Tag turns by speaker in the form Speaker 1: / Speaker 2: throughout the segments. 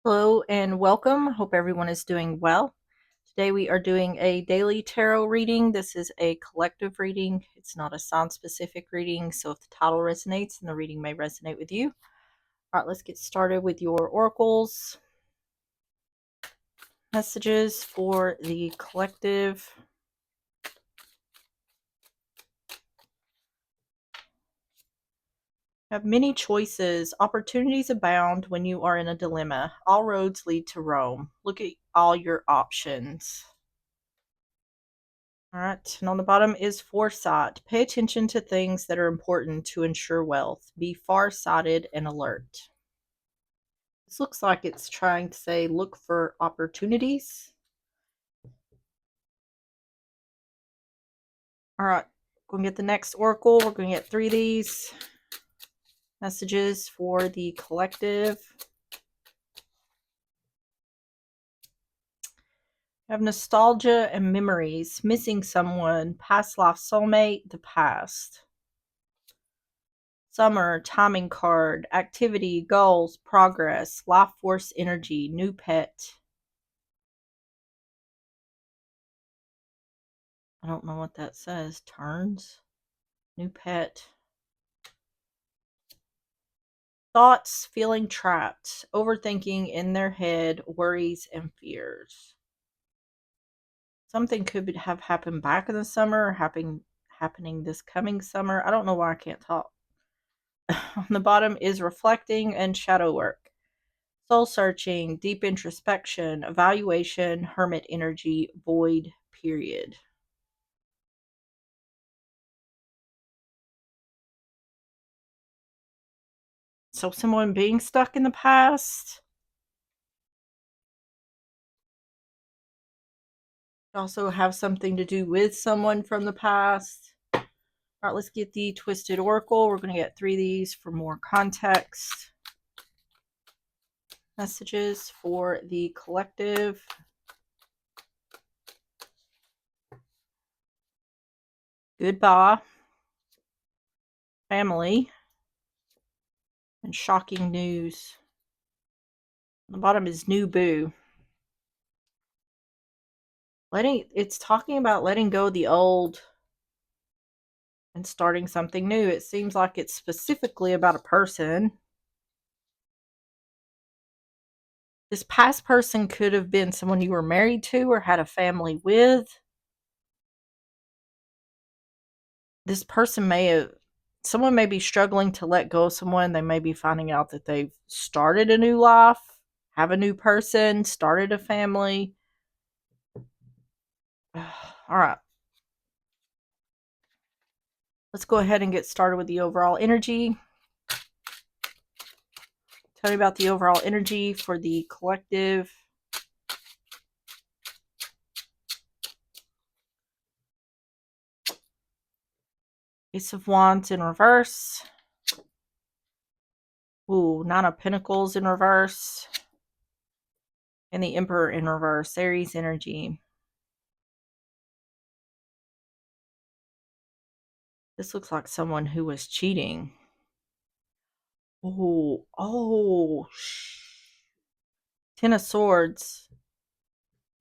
Speaker 1: Hello and welcome. Hope everyone is doing well. Today we are doing a daily tarot reading. This is a collective reading. It's not a sign specific reading, so if the title resonates, then the reading may resonate with you. All right, let's get started with your oracles. Messages for the collective. Have many choices. Opportunities abound when you are in a dilemma. All roads lead to Rome. Look at all your options. All right, and on the bottom is foresight. Pay attention to things that are important to ensure wealth. Be far-sighted and alert. This looks like it's trying to say look for opportunities. All right, we're going to get the next oracle. We're going to get 3 of these messages for the collective. Have nostalgia and memories, missing someone, past life soulmate, the past. Summer, timing card, activity, goals, progress, life force energy, new pet. I don't know what that says. Turns, new pet. Thoughts, feeling trapped, overthinking in their head, worries and fears. Something could have happened back in the summer, happening this coming summer. I don't know why I can't talk. On the bottom is reflecting and shadow work. Soul searching, deep introspection, evaluation, hermit energy, void, period. So someone being stuck in the past. Also have something to do with someone from the past. All right, let's get the Twisted Oracle. We're going to get 3 of these for more context. Messages for the collective. Goodbye. Family. And shocking news. On the bottom is new boo. It's talking about letting go of the old and starting something new. It seems like it's specifically about a person. This past person could have been someone you were married to or had a family with. This person someone may be struggling to let go of someone. They may be finding out that they've started a new life, have a new person, started a family. All right. Let's go ahead and get started with the overall energy. Tell me about the overall energy for the collective. Ace of Wands in reverse. Ooh, Nine of Pentacles in reverse. And the Emperor in reverse. Aries energy. This looks like someone who was cheating. Oh. Ten of Swords.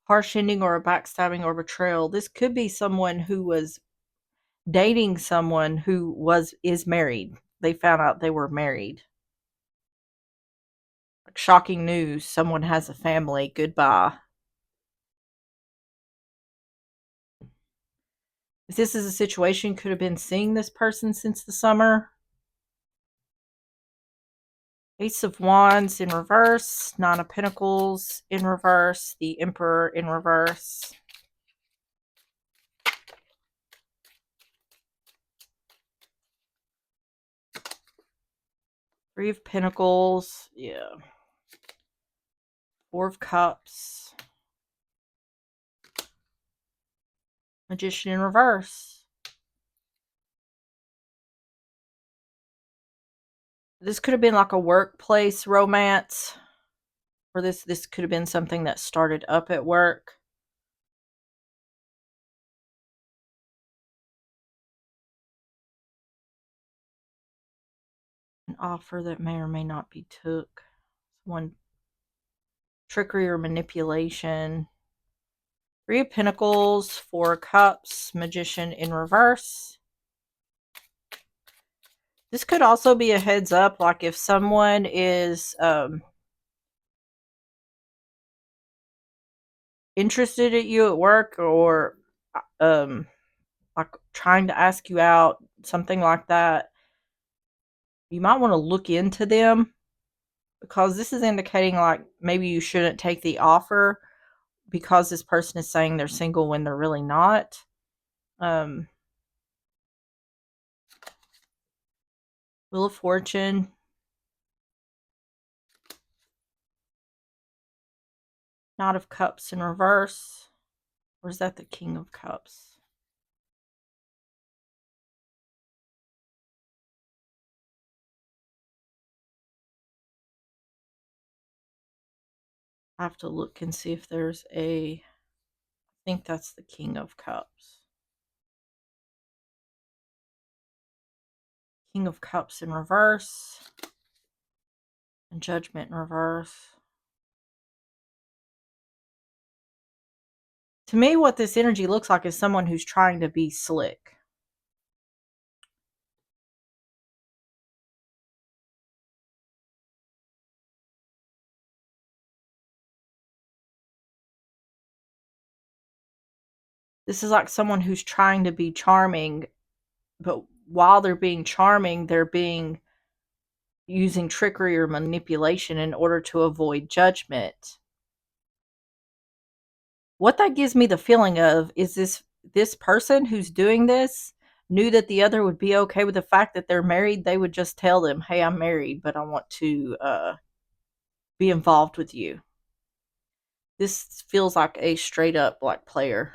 Speaker 1: Harsh ending or a backstabbing or betrayal. This could be someone who was dating someone who is married. They found out they were married. Like shocking news. Someone has a family. Goodbye. If this is a situation, could have been seeing this person since the summer. Ace of Wands in reverse. Nine of Pentacles in reverse. The Emperor in reverse. Three of Pentacles. Yeah. Four of Cups. Magician in reverse. This could have been like a workplace romance. Or this could have been something that started up at work. An offer that may or may not be took. One trickery or manipulation. Three of Pentacles, Four of Cups, Magician in reverse. This could also be a heads up, like if someone is interested at you at work, or like trying to ask you out, something like that, you might want to look into them, because this is indicating like maybe you shouldn't take the offer because this person is saying they're single when they're really not. Wheel of Fortune. Knight of Cups in reverse. Or is that the King of Cups? I have to look and see if there's I think that's the King of Cups. King of Cups in reverse. And Judgment in reverse. To me, what this energy looks like is someone who's trying to be slick. This is like someone who's trying to be charming, but while they're being charming, they're being using trickery or manipulation in order to avoid judgment. What that gives me the feeling of is this person who's doing this knew that the other would be okay with the fact that they're married. They would just tell them, hey, I'm married, but I want to be involved with you. This feels like a straight up black player.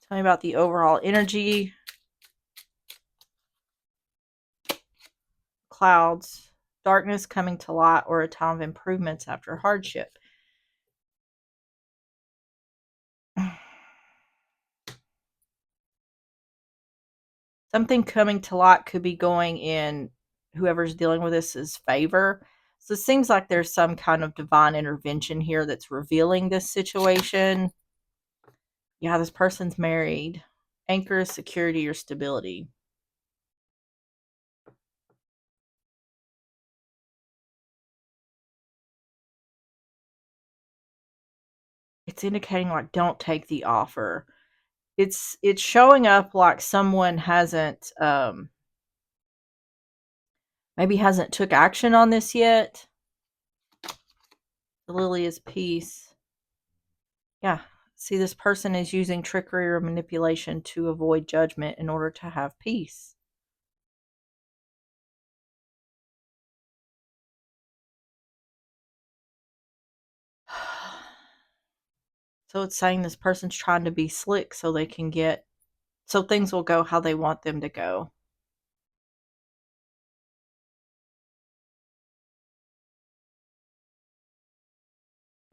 Speaker 1: Tell me about the overall energy. Clouds, darkness coming to light, or a time of improvements after hardship. Something coming to light could be going in whoever's dealing with this is favor. So it seems like there's some kind of divine intervention here that's revealing this situation. Yeah, this person's married. Anchor is security or stability. It's indicating like don't take the offer. It's showing up like someone hasn't maybe hasn't took action on this yet. The Lily is peace. Yeah. See, this person is using trickery or manipulation to avoid judgment in order to have peace. So it's saying this person's trying to be slick so they can so things will go how they want them to go.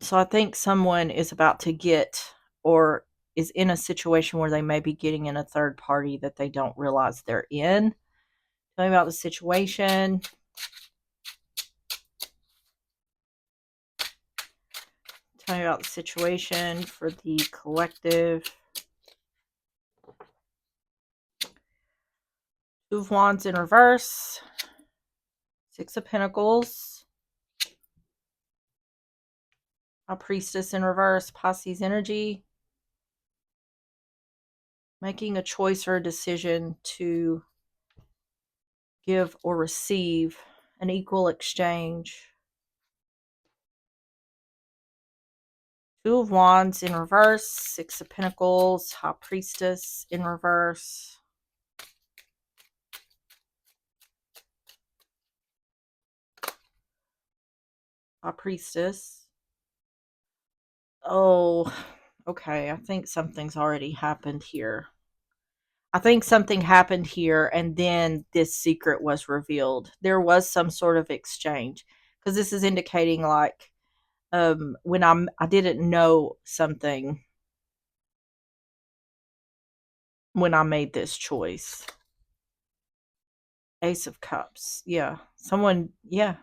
Speaker 1: So I think someone is about to or is in a situation where they may be getting in a third party that they don't realize they're in. Tell me about the situation. Tell me about the situation for the collective. Two of Wands in reverse. Six of Pentacles. A Priestess in reverse. Pisces energy. Making a choice or a decision to give or receive an equal exchange. Two of Wands in reverse. Six of Pentacles. High Priestess in reverse. High Priestess. Oh, okay. I think something's already happened here. I think something happened here and then this secret was revealed. There was some sort of exchange, because this is indicating like when I didn't know something when I made this choice. Ace of Cups. Yeah. Someone, yeah.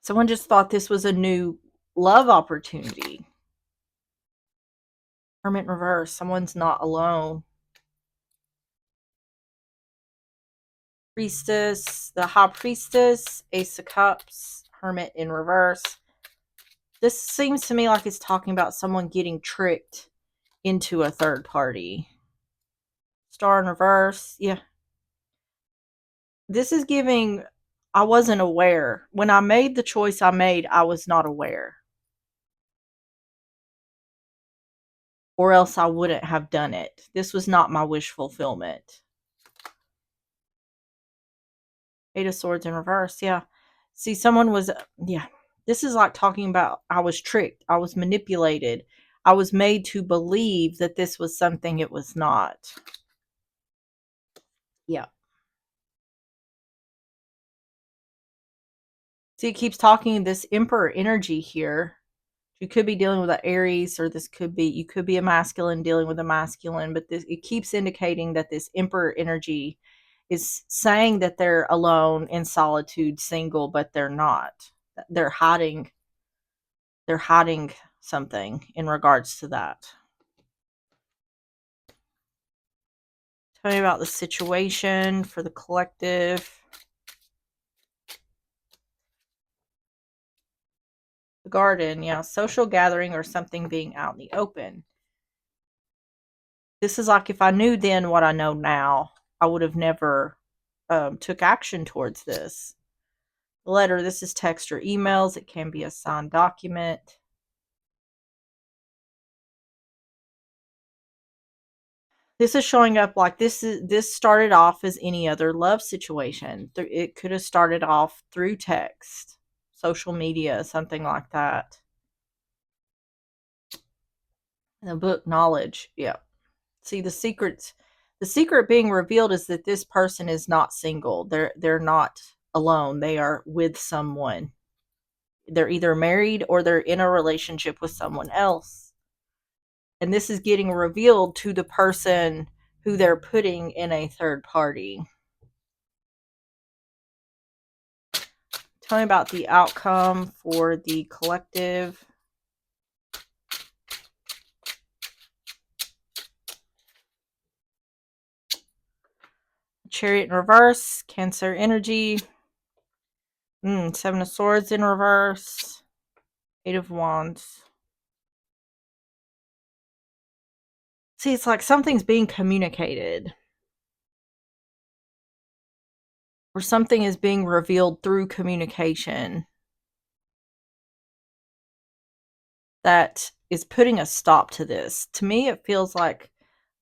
Speaker 1: Someone just thought this was a new love opportunity. Hermit in reverse. Someone's not alone. Priestess, the High Priestess, Ace of Cups, Hermit in reverse. This seems to me like it's talking about someone getting tricked into a third party. Star in reverse. Yeah. This is giving, I wasn't aware. When I made the choice I made, I was not aware. Or else I wouldn't have done it. This was not my wish fulfillment. Eight of Swords in reverse. Yeah. See, someone was, yeah. This is like talking about I was tricked. I was manipulated. I was made to believe that this was something it was not. Yeah. See, it keeps talking this Emperor energy here. You could be dealing with an Aries, or this could be, you could be a masculine dealing with a masculine, but this, it keeps indicating that this Emperor energy is saying that they're alone, in solitude, single, but they're not. They're hiding something in regards to that. Tell me about the situation for the collective. The garden, yeah, social gathering or something being out in the open. This is like if I knew then what I know now, I would have never took action towards this. The letter, this is text or emails. It can be a signed document. This is showing up like this started off as any other love situation. It could have started off through text, social media, something like that. In the book Knowledge, yeah. See, the secret being revealed is that this person is not single. They're not alone. They are with someone. They're either married or they're in a relationship with someone else. And this is getting revealed to the person who they're putting in a third party. Tell me about the outcome for the collective. Chariot in reverse, Cancer energy. Seven of Swords in reverse, Eight of Wands. See, it's like something's being communicated. Or something is being revealed through communication that is putting a stop to this. To me, it feels like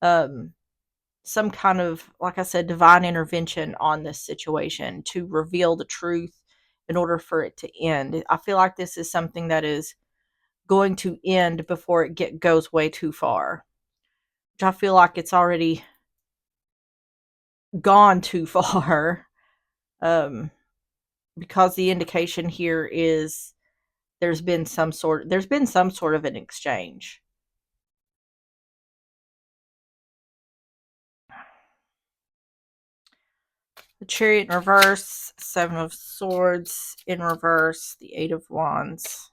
Speaker 1: some kind of, like I said, divine intervention on this situation to reveal the truth in order for it to end. I feel like this is something that is going to end before it goes way too far. Which I feel like it's already gone too far. Because the indication here is there's been some sort of an exchange. The Chariot in reverse, Seven of Swords in reverse, the Eight of Wands.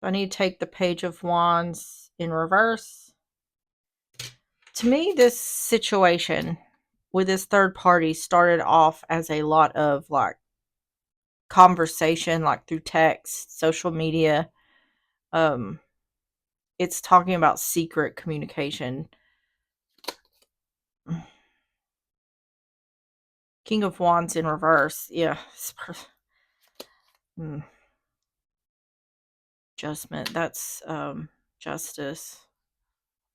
Speaker 1: I need to take the Page of Wands in reverse. To me, this situation with this third party started off as a lot of like conversation, like through text, social media. It's talking about secret communication. King of Wands in reverse. Yeah. Adjustment. That's justice.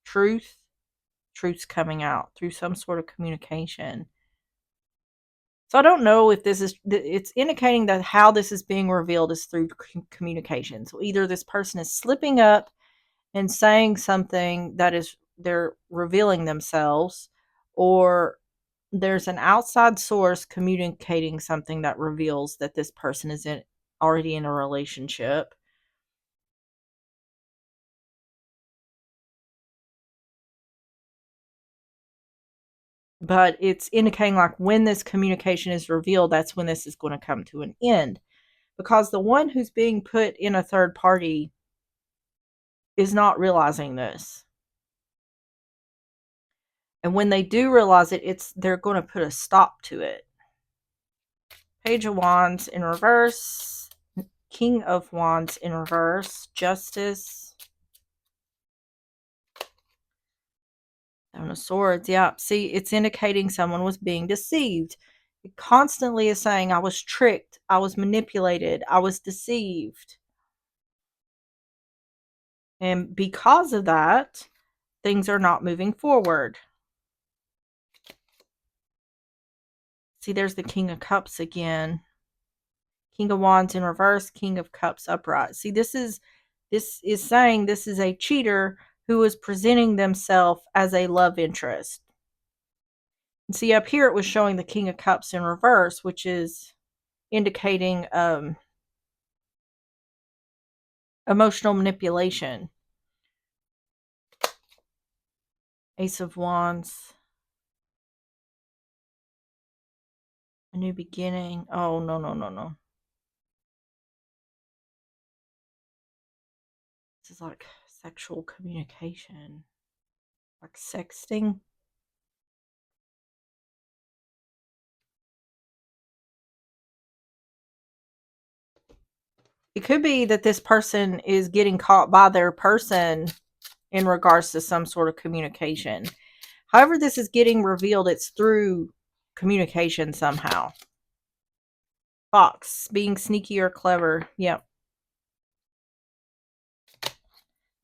Speaker 1: Truth. Truth's coming out through some sort of communication. So I don't know if this is, it's indicating that how this is being revealed is through communication. So either this person is slipping up and saying something that is, they're revealing themselves, or there's an outside source communicating something that reveals that this person is already in a relationship. But it's indicating like when this communication is revealed, that's when this is going to come to an end. Because the one who's being put in a third party is not realizing this. And when they do realize it, they're going to put a stop to it. Page of Wands in reverse, King of Wands in reverse, Justice, Seven of Swords. Yeah, see, it's indicating someone was being deceived. It constantly is saying, I was tricked, I was manipulated, I was deceived. And because of that, things are not moving forward. See, there's the King of Cups again. King of Wands in reverse, King of Cups upright. See, this is saying this is a cheater who is presenting themselves as a love interest. And see, up here it was showing the King of Cups in reverse, which is indicating emotional manipulation. Ace of Wands. A new beginning. Oh, no, no, no, no. This is like sexual communication. Like sexting. It could be that this person is getting caught by their person in regards to some sort of communication. However this is getting revealed, it's through communication somehow. Fox, being sneaky or clever. Yep.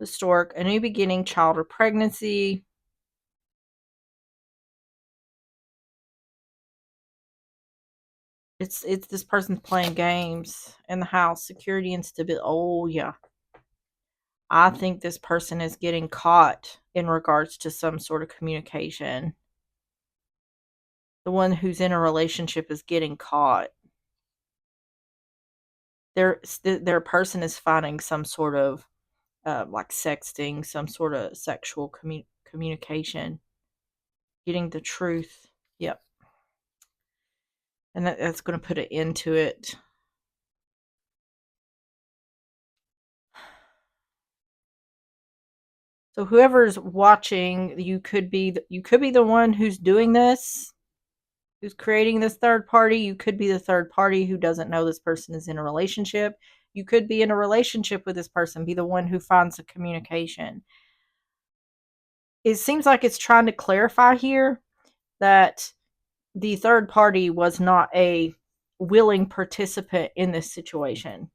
Speaker 1: The stork, a new beginning, child or pregnancy. It's this person's playing games in the house. Security and stability. Oh, yeah. I think this person is getting caught in regards to some sort of communication. The one who's in a relationship is getting caught. Their person is finding some sort of like sexting, some sort of sexual communication, getting the truth. Yep. And that's going to put an end to it. So whoever's watching, you could be the one who's doing this, who's creating this third party. You could be the third party who doesn't know this person is in a relationship. You could be in a relationship with this person, be the one who finds the communication. It seems like it's trying to clarify here that the third party was not a willing participant in this situation.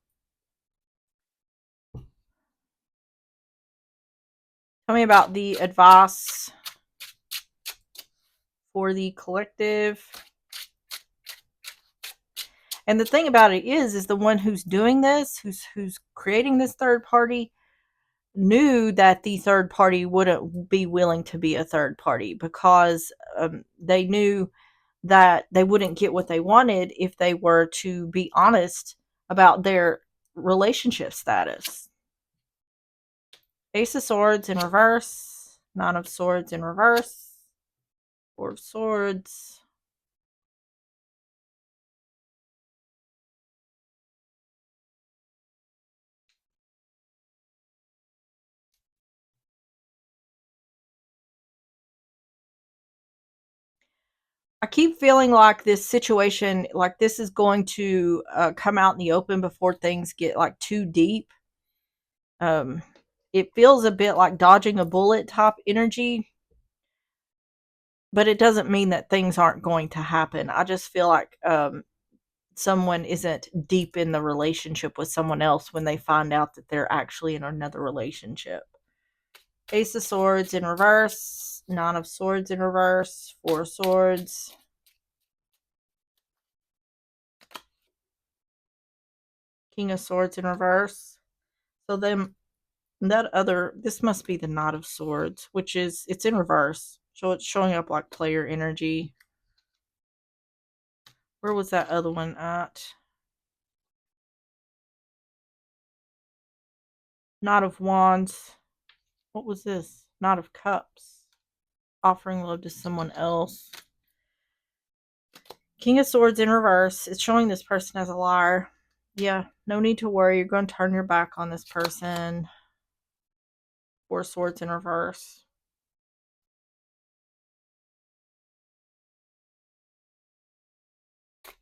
Speaker 1: Tell me about the advice for the collective. And the thing about it is the one who's doing this, who's creating this third party, knew that the third party wouldn't be willing to be a third party because they knew that they wouldn't get what they wanted if they were to be honest about their relationship status. Ace of Swords in reverse, Nine of Swords in reverse, Four of Swords. I keep feeling like this situation, like this is going to come out in the open before things get like too deep. Um, it feels a bit like dodging a bullet type energy, but it doesn't mean that things aren't going to happen. I just feel like someone isn't deep in the relationship with someone else when they find out that they're actually in another relationship. Ace of Swords in reverse, Nine of Swords in reverse, Four of Swords. King of Swords in reverse. So then this must be the Knight of Swords, which is, it's in reverse. So it's showing up like player energy. Where was that other one at? Knight of Wands. What was this? Knight of Cups. Offering love to someone else. King of Swords in reverse. It's showing this person as a liar. Yeah, no need to worry. You're going to turn your back on this person. Four Swords in reverse.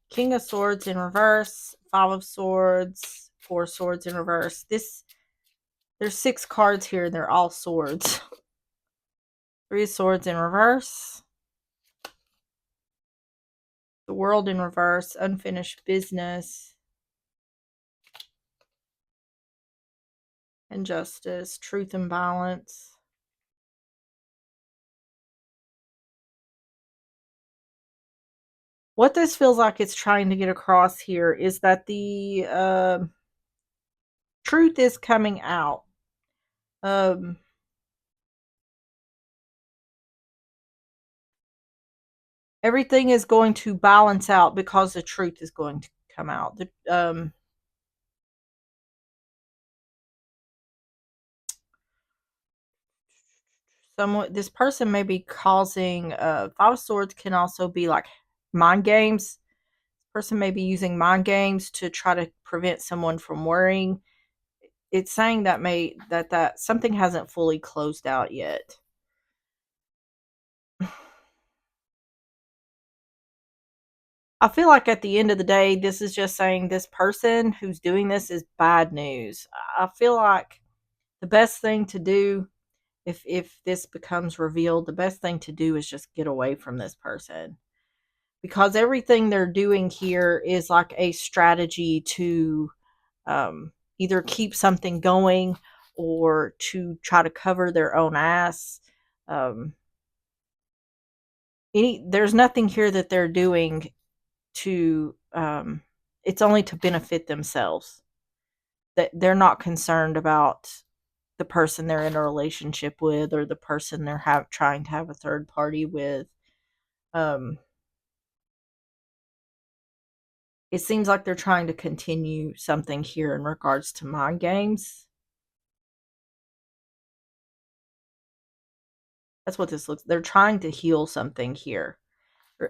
Speaker 1: King of Swords in reverse. Five of Swords. Four Swords in reverse. There's 6 cards here, and they're all swords. Three of Swords in reverse. The World in reverse. Unfinished business. Injustice. Truth and balance. What this feels like it's trying to get across here is that the truth is coming out. Um, Everything is going to balance out because the truth is going to come out. This person may be causing. Five of Swords can also be like mind games. Person may be using mind games to try to prevent someone from worrying. It's saying that something hasn't fully closed out yet. I feel like at the end of the day, this is just saying this person who's doing this is bad news. I feel like the best thing to do, if this becomes revealed, the best thing to do is just get away from this person, because everything they're doing here is like a strategy to either keep something going or to try to cover their own ass. Um, there's nothing here that they're doing to it's only to benefit themselves. That they're not concerned about the person they're in a relationship with, or the person they're trying to have a third party with. um it seems like they're trying to continue something here in regards to mind games. That's what this looks. They're trying to heal something here,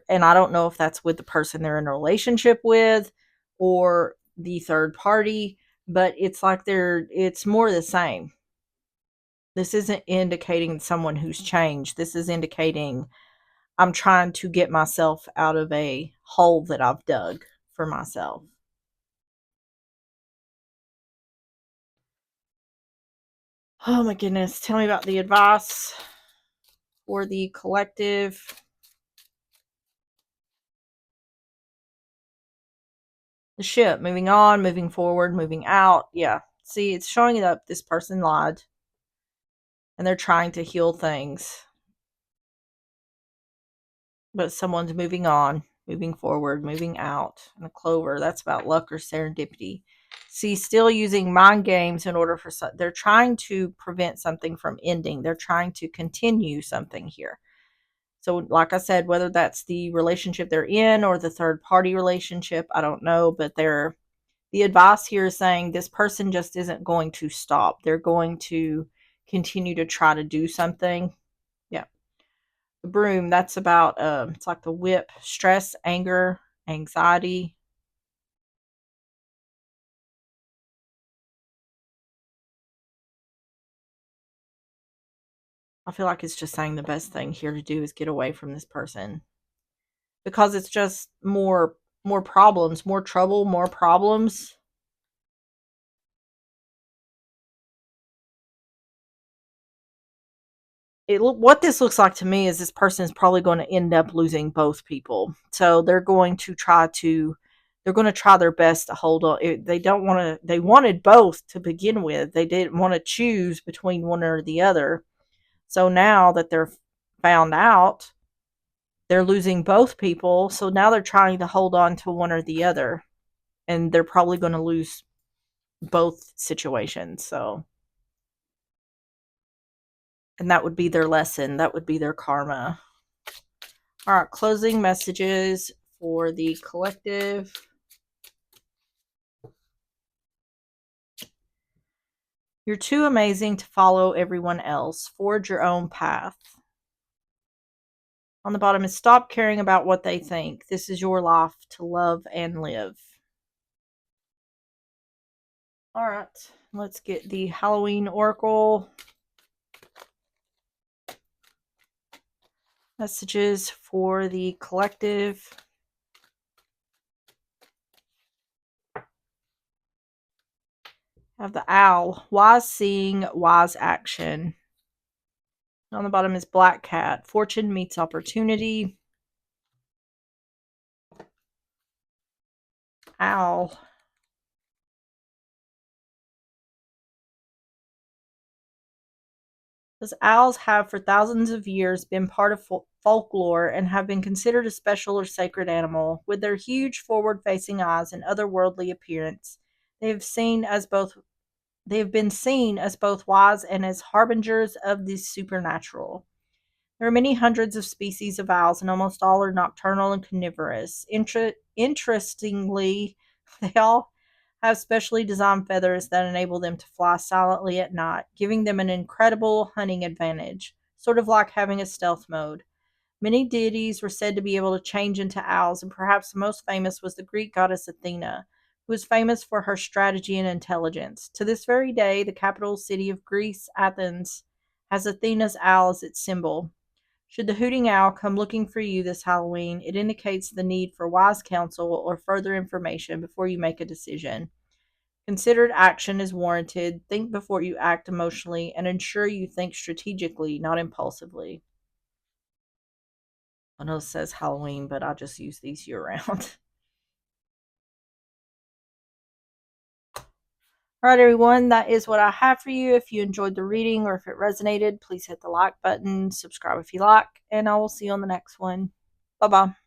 Speaker 1: and I don't know if that's with the person they're in a relationship with or the third party, but it's like it's more the same. This isn't indicating someone who's changed. This is indicating I'm trying to get myself out of a hole that I've dug for myself. Oh my goodness. Tell me about the advice for the collective. The ship, moving on, moving forward, moving out. Yeah. See, it's showing it up. This person lied and they're trying to heal things, but someone's moving on, moving forward, moving out. And a clover, that's about luck or serendipity. See, still using mind games in order for they're trying to prevent something from ending. They're trying to continue something here. So, like I said, whether that's the relationship they're in or the third party relationship, I don't know, but the advice here is saying this person just isn't going to stop. They're going to continue to try to do something. Yeah. The broom, that's about it's like the whip, stress, anger, anxiety. I feel like it's just saying the best thing here to do is get away from this person, because it's just more problems, more trouble, more problems. What this looks like to me is this person is probably going to end up losing both people. So they're going to try their best to hold on. They don't want to. They wanted both to begin with. They didn't want to choose between one or the other. So now that they're found out, they're losing both people. So now they're trying to hold on to one or the other, and they're probably going to lose both situations. So, and that would be their lesson. That would be their karma. All right, closing messages for the collective. You're too amazing to follow everyone else. Forge your own path. On the bottom is stop caring about what they think. This is your life to love and live. All right, let's get the Halloween Oracle messages for the collective. Have the owl. Wise seeing, wise action. On the bottom is black cat. Fortune meets opportunity. Owl. Those owls have for thousands of years been part of folklore and have been considered a special or sacred animal. With their huge forward-facing eyes and otherworldly appearance, they have seen as both they have been seen as both wise and as harbingers of the supernatural. There are many hundreds of species of owls, and almost all are nocturnal and carnivorous. Interestingly, they all have specially designed feathers that enable them to fly silently at night, giving them an incredible hunting advantage, sort of like having a stealth mode. Many deities were said to be able to change into owls, and perhaps the most famous was the Greek goddess Athena, who was famous for her strategy and intelligence. To this very day, the capital city of Greece, Athens, has Athena's owl as its symbol. Should the hooting owl come looking for you this Halloween, it indicates the need for wise counsel or further information before you make a decision. Considered action is warranted. Think before you act emotionally and ensure you think strategically, not impulsively. I know it says Halloween, but I just use these year round. All right, everyone, that is what I have for you. If you enjoyed the reading or if it resonated, please hit the like button, subscribe if you like, and I will see you on the next one. Bye bye.